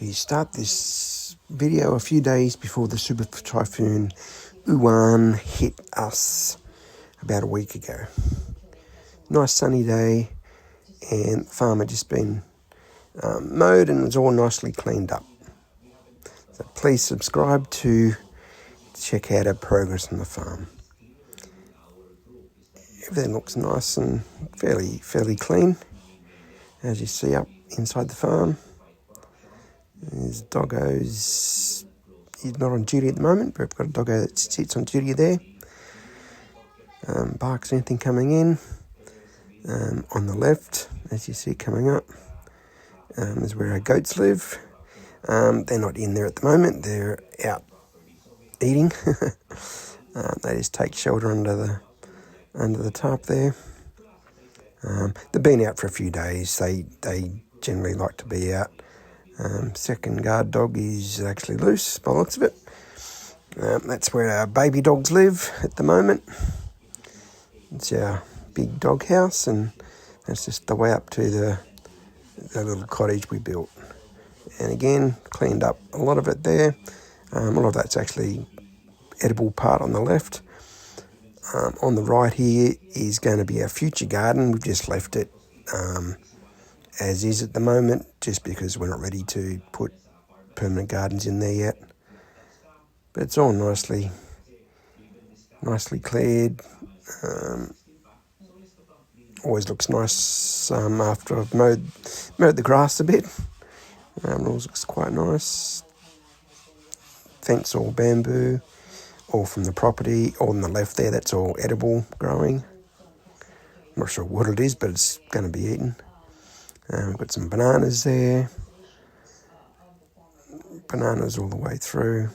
We start this video a few days before the super typhoon Uwan hit us about a week ago. Nice sunny day, and the farm had just been mowed and it's all nicely cleaned up. So please subscribe to check out our progress on the farm. Everything looks nice and fairly clean, as you see up inside the farm. There's doggos. He's not on duty at the moment, but we've got a doggo that sits on duty there. Barks anything coming in. On the left, as you see coming up, is where our goats live. They're not in there at the moment. They're out eating. They just take shelter under the tarp there. They've been out for a few days. They generally like to be out. Second guard dog is actually loose by the looks of it. That's where our baby dogs live at the moment. It's our big dog house, and that's just the way up to the little cottage we built. And again, cleaned up a lot of it there. A lot of that's actually edible part on the left. On the right here is going to be our future garden. We've just left it as is at the moment, just because we're not ready to put permanent gardens in there yet. But it's all nicely cleared. Always looks nice after I've mowed the grass a bit. It always looks quite nice. Fence all bamboo, all from the property. All on the left there, that's all edible growing. I'm not sure what it is, but it's going to be eaten. We've got some bananas there. Bananas all the way through.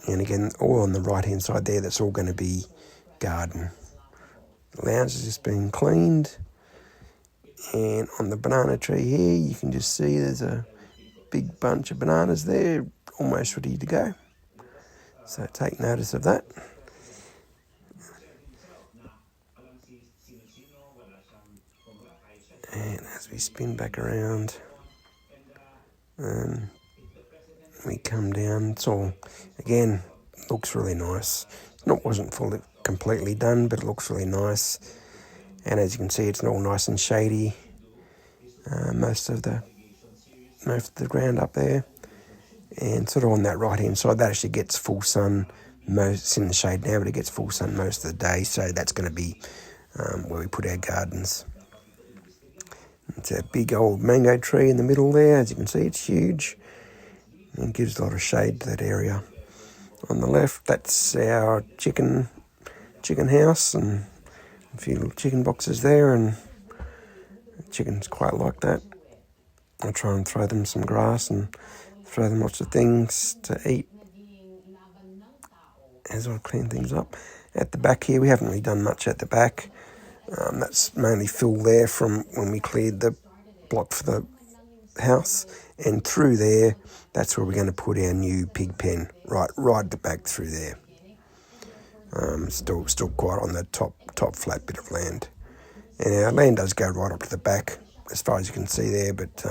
And again, all on the right-hand side there, that's all going to be garden. The lounge has just been cleaned. And on the banana tree here, you can just see there's a big bunch of bananas there, almost ready to go. So take notice of that. And as we spin back around, we come down. It's all, again, looks really nice. It wasn't fully completely done, but it looks really nice. And as you can see, it's all nice and shady. Most of the ground up there, and sort of on that right hand side, that actually gets full sun. It's in the shade now, but it gets full sun most of the day. So that's going to be where we put our gardens. It's a big old mango tree in the middle there. As you can see, it's huge and gives a lot of shade to that area. On the left, that's our chicken house, and a few little chicken boxes there, and the chickens quite like that. I try and throw them some grass and throw them lots of things to eat as I clean things up. At the back here, we haven't really done much at the back. That's mainly fill there from when we cleared the block for the house, and through there, that's where we're going to put our new pig pen, right the back through there. Still quite on the top flat bit of land, and our land does go right up to the back as far as you can see there, but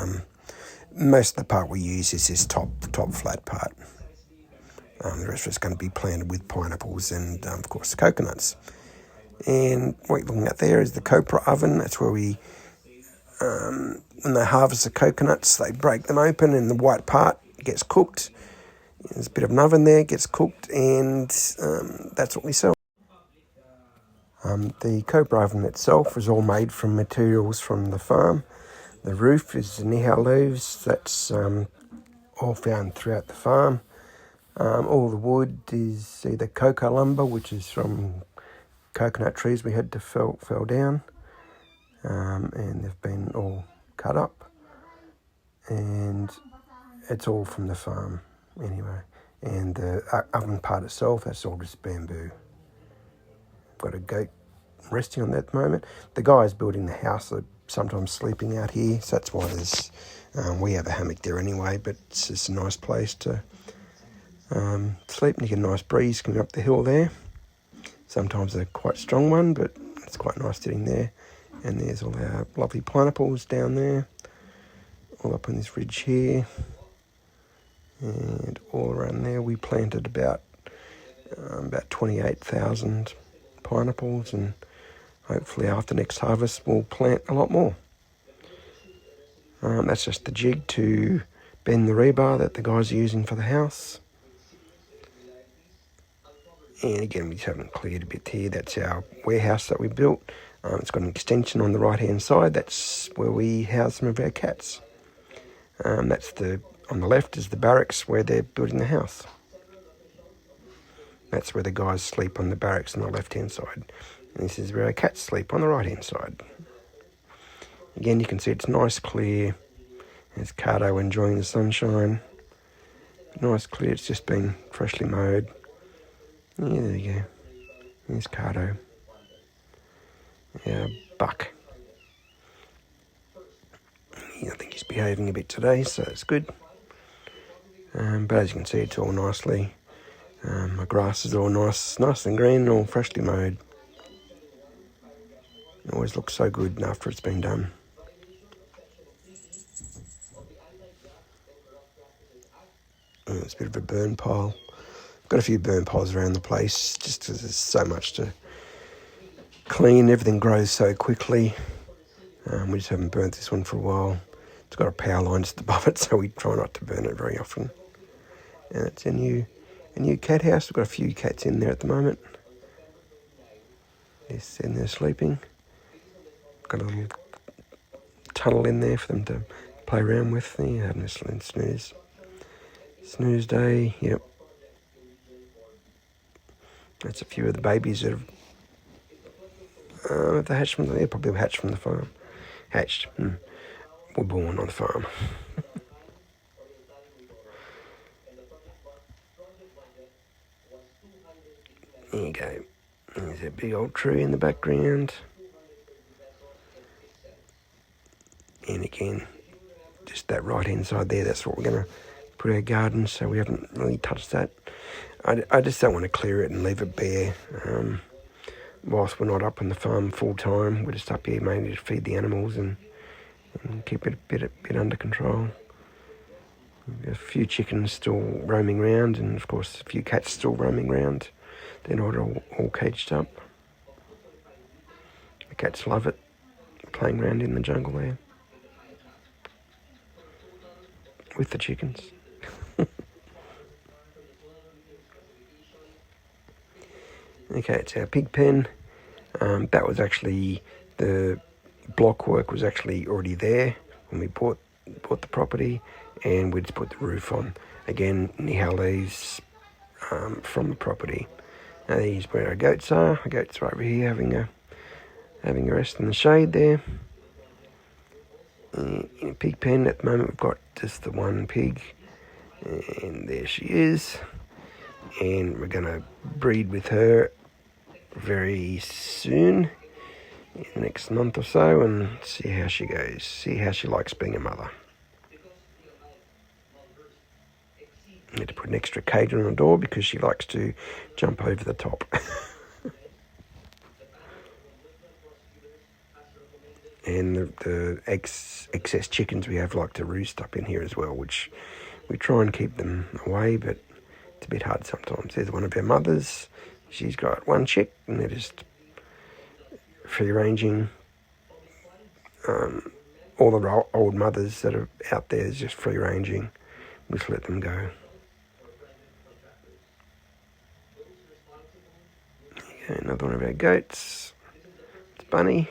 most of the part we use is this top flat part. The rest of it's going to be planted with pineapples and of course the coconuts. And what you're looking at there is the copra oven. That's where we, when they harvest the coconuts, they break them open and the white part gets cooked. There's a bit of an oven there, it gets cooked, and that's what we sell. The copra oven itself is all made from materials from the farm. The roof is the nihao leaves. That's all found throughout the farm. All the wood is either cocoa lumber, which is from coconut trees we had to fell down, and they've been all cut up, and it's all from the farm anyway. And the oven part itself, that's all just bamboo. Got a goat resting on that at the moment. The guys building the house are sometimes sleeping out here, so that's why there's we have a hammock there anyway, but it's just a nice place to sleep, and you get a nice breeze coming up the hill there. Sometimes a quite strong one, but it's quite nice sitting there. And there's all our lovely pineapples down there, all up on this ridge here. And all around there we planted about 28,000 pineapples, and hopefully after next harvest we'll plant a lot more. That's just the jig to bend the rebar that the guys are using for the house. And again, we just haven't cleared a bit here. That's our warehouse that we built. It's got an extension on the right-hand side. That's where we house some of our cats. On the left is the barracks where they're building the house. That's where the guys sleep, on the barracks on the left-hand side. And this is where our cats sleep, on the right-hand side. Again, you can see it's nice, clear. There's Cardo enjoying the sunshine. Nice, clear. It's just been freshly mowed. Yeah, there you go. There's Cardo. Yeah, Buck. I think he's behaving a bit today, so it's good. But as you can see, it's all nicely. My grass is all nice and green, all freshly mowed. It always looks so good after it's been done. It's a bit of a burn pile. Got a few burn piles around the place, just because there's so much to clean. Everything grows so quickly. We just haven't burnt this one for a while. It's got a power line just above it, so we try not to burn it very often. And it's a new cat house. We've got a few cats in there at the moment. They're sitting there sleeping. Got a little tunnel in there for them to play around with. They're having a snooze. Snooze day, yep. That's a few of the babies that have they hatched from the, probably hatched from the farm. Hatched. Were born on the farm. There you go. There's a big old tree in the background. And again, just that right hand side there, that's what we're going to put our garden, so we haven't really touched that. I just don't want to clear it and leave it bare. Whilst we're not up on the farm full time, we're just up here mainly to feed the animals and keep it a bit under control. A few chickens still roaming around, and of course a few cats still roaming around. They're not all caged up. The cats love it, playing around in the jungle there with the chickens. Okay, it's our pig pen. That was actually, the block work was actually already there when we bought the property, and we just put the roof on. Again, Nihale's from the property. Now these where our goats are. Our goats are over here having a rest in the shade there. In a pig pen at the moment we've got just the one pig, and there she is. And we're going to breed with her very soon, in the next month or so, and see how she goes, see how she likes being a mother. I need to put an extra cage on the door because she likes to jump over the top. And the excess chickens we have like to roost up in here as well, which we try and keep them away, but it's a bit hard sometimes. There's one of our mothers. She's got one chick, and they're just free-ranging. All the old mothers that are out there is just free-ranging. We just let them go. Okay, another one of our goats. It's Bunny.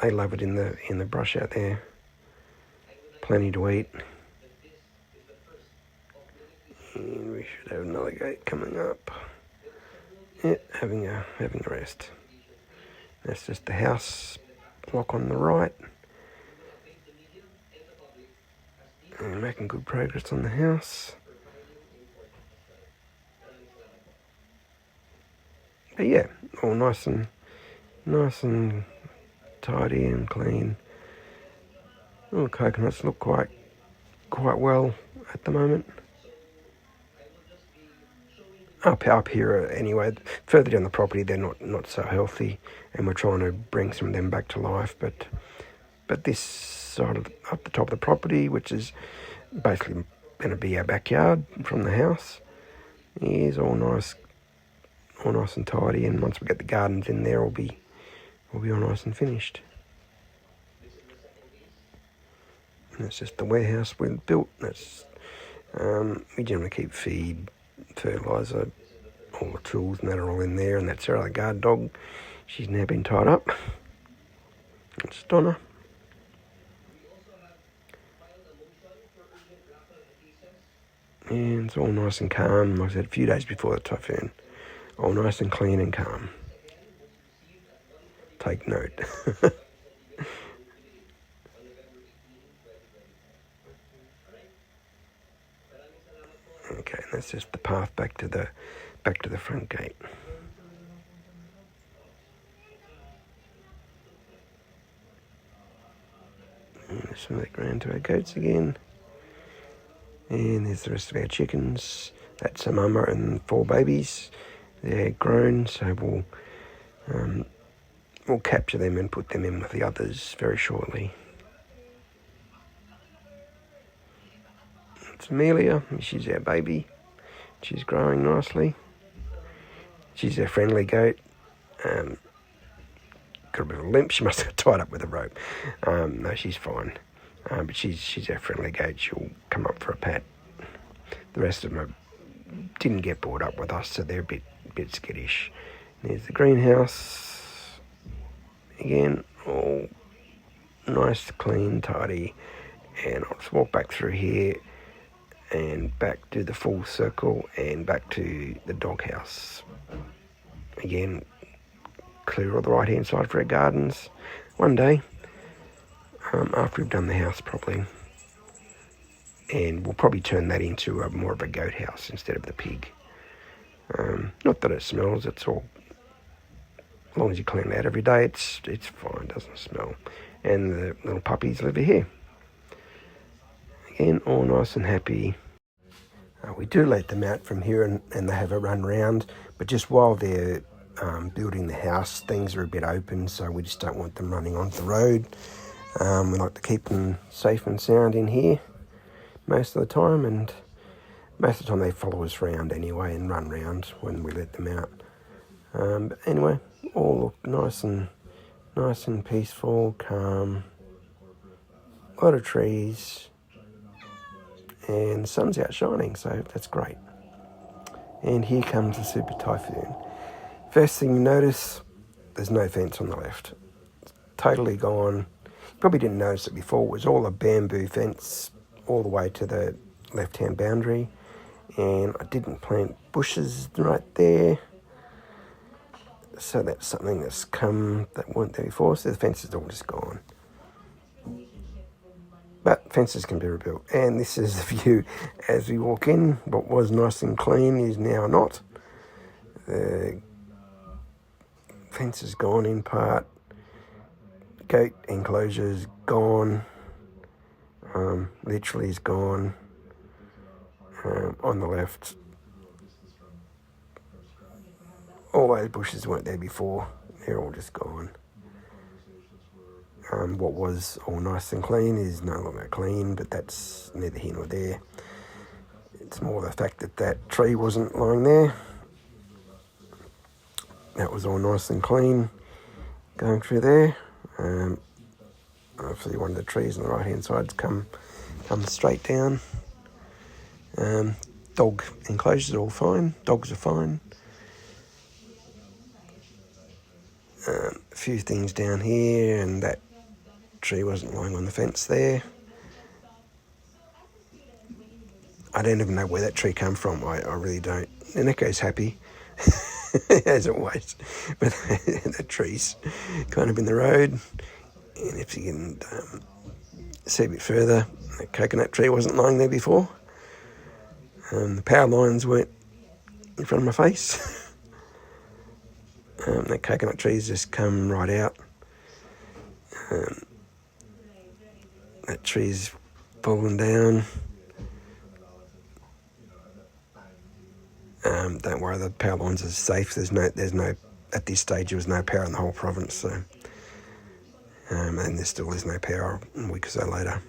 They love it in the brush out there. Plenty to eat. And we should have another goat coming up. Yeah, having a rest. That's just the house block on the right. And making good progress on the house. But yeah, all nice and tidy and clean. All the coconuts look quite well at the moment. up here anyway. Further down the property, they're not so healthy, and we're trying to bring some of them back to life. But this side of up the top of the property, which is basically going to be our backyard from the house, is all nice and tidy. And once we get the gardens in there, we'll be all nice and finished. And it's just the warehouse we built. That's we generally keep feed, fertiliser, all the tools, and that are all in there. And that's our other guard dog. She's now been tied up. It's Donna. And it's all nice and calm. Like I said, a few days before the typhoon. All nice and clean and calm. Take note. Okay, and that's just the path back to the front gate. And let's move that around to our goats again. And there's the rest of our chickens. That's a mama and 4 babies. They're grown, so we'll capture them and put them in with the others very shortly. It's Amelia. She's our baby. She's growing nicely. She's our friendly goat. Got a bit of a limp. She must have got tied up with a rope. No, she's fine. But she's our friendly goat. She'll come up for a pat. The rest of them didn't get brought up with us, so they're a bit skittish. There's the greenhouse. Again, all nice, clean, tidy. And I'll just walk back through here and back to the full circle and back to the doghouse. Again, clear all the right-hand side for our gardens. One day, after we've done the house properly, and we'll probably turn that into more of a goat house instead of the pig. Not that it smells, it's all, as long as you clean it out every day, it's fine, it doesn't smell. And the little puppies live here. Again, all nice and happy. We do let them out from here and they have a run round, but just while they're building the house, things are a bit open, so we just don't want them running onto the road. We like to keep them safe and sound in here most of the time, and most of the time they follow us around anyway and run round when we let them out. But anyway, all look nice and peaceful, calm. A lot of trees, and the sun's out shining, so that's great. And here comes the Super Typhoon. First thing you notice, there's no fence on the left. It's totally gone. You probably didn't notice it before. It was all a bamboo fence all the way to the left-hand boundary. And I didn't plant bushes right there. So that's something that's come that weren't there before. So the fence is all just gone. But fences can be rebuilt. And this is the view as we walk in. What was nice and clean is now not. The fence is gone in part. Gate enclosure is gone. Literally is gone. On the left. All those bushes weren't there before. They're all just gone. What was all nice and clean is no longer clean, but that's neither here nor there. It's more the fact that that tree wasn't lying there. That was all nice and clean going through there. Hopefully one of the trees on the right hand side's come straight down. Dog enclosures are all fine. Dogs are fine. A few things down here, and that tree wasn't lying on the fence there. I don't even know where that tree came from. I really don't. And Echo's happy, as always. But that tree's kind of in the road. And if you can see a bit further, the coconut tree wasn't lying there before. The power lines weren't in front of my face. That coconut tree's just come right out. That tree's fallen down. Don't worry. worry, the power lines are safe. There's no, at this stage there was no power in the whole province, so, and there still is no power a week or so later.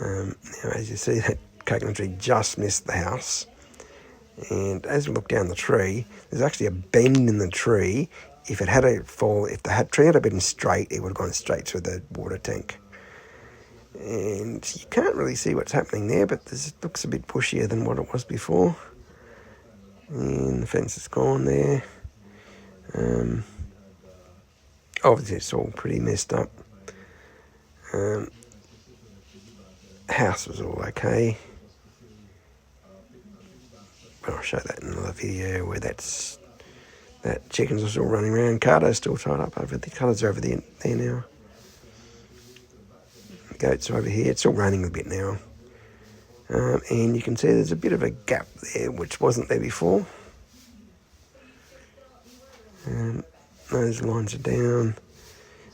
Now, as you see, that coconut tree just missed the house. And as we look down the tree, there's actually a bend in the tree. If it had a fall, if the tree had been straight, it would have gone straight through the water tank. And you can't really see what's happening there, but this looks a bit bushier than what it was before. And the fence is gone there. Obviously, it's all pretty messed up. House was all okay. But I'll show that in another video where that chickens are still running around. Carter's still tied up over there. Carter's over there now. The goats are over here. It's still raining a bit now. And you can see there's a bit of a gap there which wasn't there before. Those lines are down.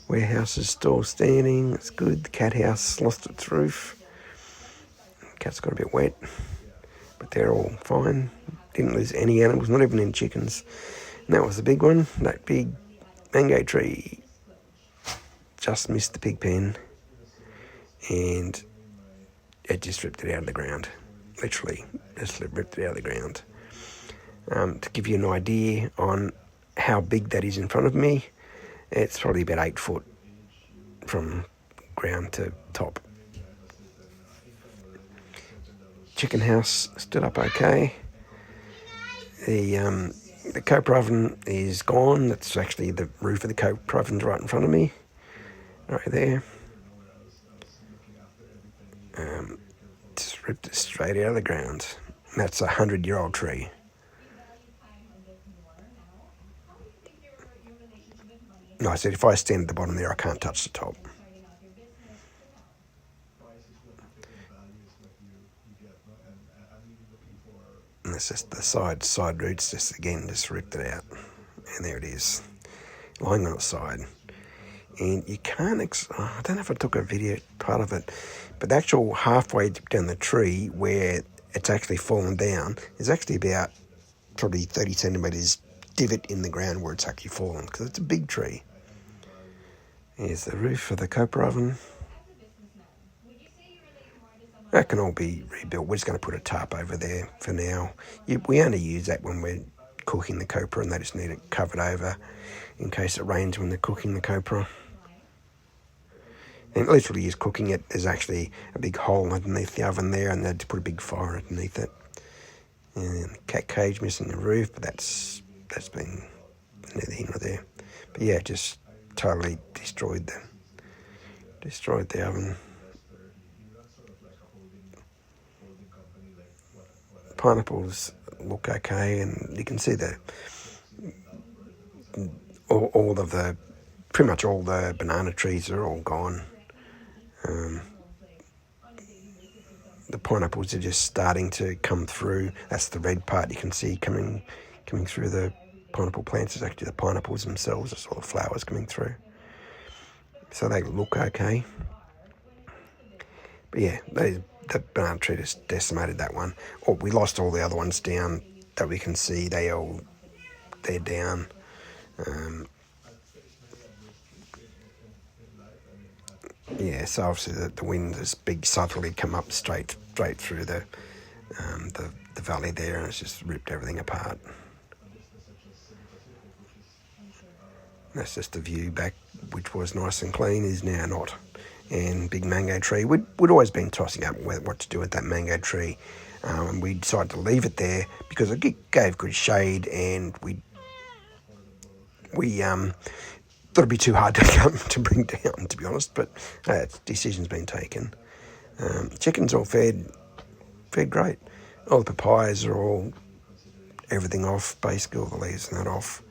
Warehouse is still standing. It's good. The cat house lost its roof. The cat's got a bit wet. But they're all fine. Didn't lose any animals, not even any chickens. And that was the big one. That big mango tree just missed the pig pen. And it just ripped it out of the ground. Literally, just ripped it out of the ground. To give you an idea on how big that is in front of me, it's probably about 8 foot from ground to top. Chicken house stood up okay. The copra oven is gone. That's actually the roof of the copra oven's right in front of me, right there. Just ripped it straight out of the ground. That's a 100-year-old tree. No, I said if I stand at the bottom there, I can't touch the top. And it's just the side roots just ripped it out. And there it is, lying on its side. And you can't, I don't know if I took a video part of it, but the actual halfway down the tree where it's actually fallen down is actually about probably 30 centimetres divot in the ground where it's actually fallen, because it's a big tree. Here's the roof of the copra oven. That can all be rebuilt. We're just going to put a tarp over there for now. We only use that when we're cooking the copra, and they just need it covered over in case it rains when they're cooking the copra. And literally is cooking it. There's actually a big hole underneath the oven there, and they had to put a big fire underneath it. And the cat cage missing the roof, but that's been neither here nor there. But yeah, just totally destroyed the oven. Pineapples look okay, and you can see pretty much all the banana trees are all gone. The pineapples are just starting to come through. That's the red part you can see coming through the pineapple plants. Is actually the pineapples themselves. It's all the flowers coming through. So they look okay. But yeah, the banana tree just decimated that one. We lost all the other ones down that we can see. They're down. Yeah, so obviously the wind, this big southerly come up straight through the valley there, and it's just ripped everything apart. That's just the view back, which was nice and clean, is now not. And big mango tree. We'd always been tossing up what to do with that mango tree, and we decided to leave it there because it gave good shade, and we thought it'd be too hard to bring down, to be honest. But decision's been taken. Chickens all fed great. All the papayas are all everything off, basically all the leaves and that off.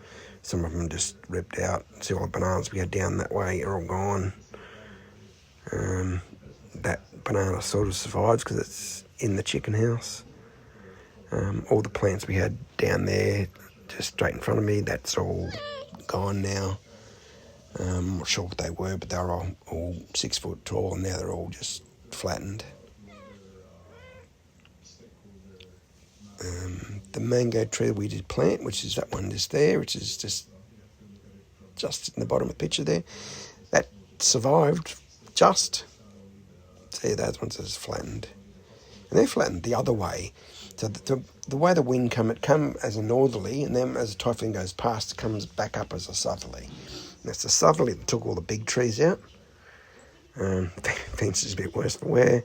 Some of them just ripped out. See, all the bananas we had down that way are all gone. That banana sort of survives because it's in the chicken house. All the plants we had down there, just straight in front of me, that's all gone now. I'm not sure what they were, but they were all 6 foot tall, and now they're all just flattened. The mango tree we did plant, which is that one just there, which is just in the bottom of the picture there, that survived just. See, those ones are just flattened. And they're flattened the other way. So the way the wind it come as a northerly, and then as a typhoon goes past, it comes back up as a southerly. And that's the southerly that took all the big trees out. Fence is a bit worse for wear.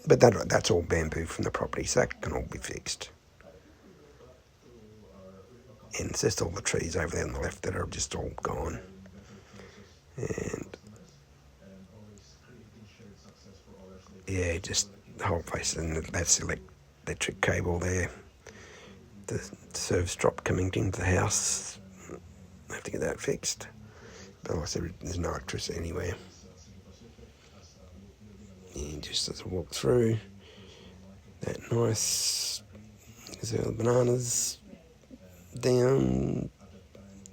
But that's all bamboo from the property, so that can all be fixed. And it's just all the trees over there on the left that are just all gone. And yeah, just the whole place, and that's the electric cable there. The service drop coming into the house. I have to get that fixed. But like I said, there's no electricity anywhere. And just as I walk through, that nice, there's the bananas down,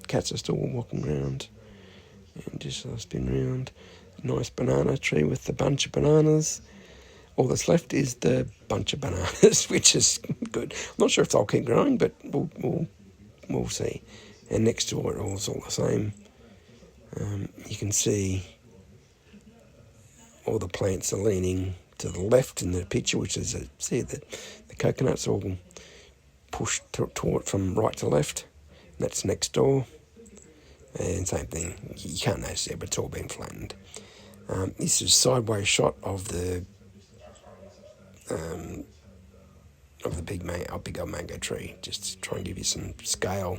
cats are still walking around, and just as I spin around, nice banana tree with the bunch of bananas. All that's left is the bunch of bananas, which is good. I'm not sure if they'll keep growing, but we'll see. And next to it, it's all the same. You can see all the plants are leaning to the left in the picture, which is the coconuts all pushed toward from right to left. And that's next door. And same thing. You can't notice it, but it's all been flattened. This is a sideways shot of the big old mango tree, just to try and give you some scale.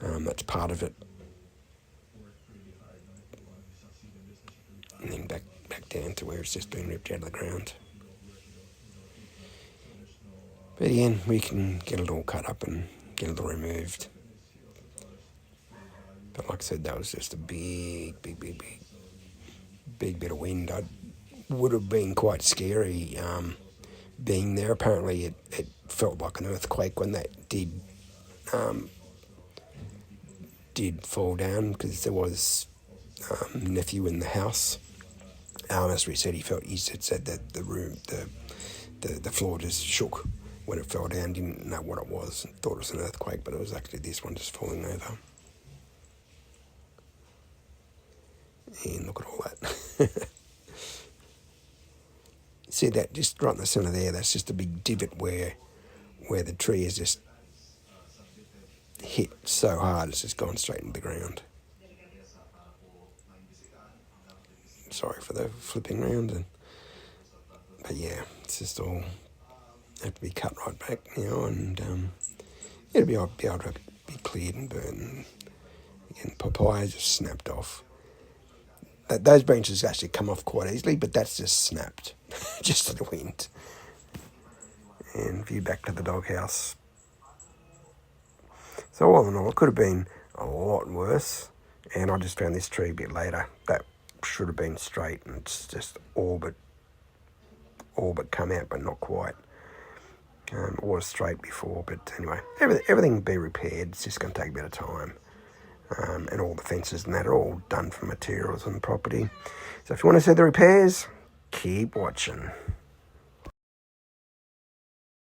That's part of it. And then back down to where it's just been ripped out of the ground. But again, we can get it all cut up and get it all removed. But like I said, that was just a big bit of wind. I would have been quite scary being there. Apparently it felt like an earthquake when that did fall down, because there was nephew in the house. As we said, he said that the floor just shook when it fell down. Didn't know what it was. Thought it was an earthquake, but it was actually this one just falling over. And look at all that. See that just right in the centre there? That's just a big divot where the tree has just hit so hard it's just gone straight into the ground. Sorry for the flipping around, but yeah, it's just all have to be cut right back now, and it'll be able to be cleared and burnt. And again, papaya just snapped off. Those branches actually come off quite easily, but that's just snapped, just to the wind. And view back to the doghouse. So all in all, it could have been a lot worse, and I just found this tree a bit later. That should have been straight, and it's just all but come out, but not quite. It was straight before, but anyway, everything will be repaired. It's just going to take a bit of time. And all the fences and that are all done from materials on the property. So if you want to see the repairs, keep watching.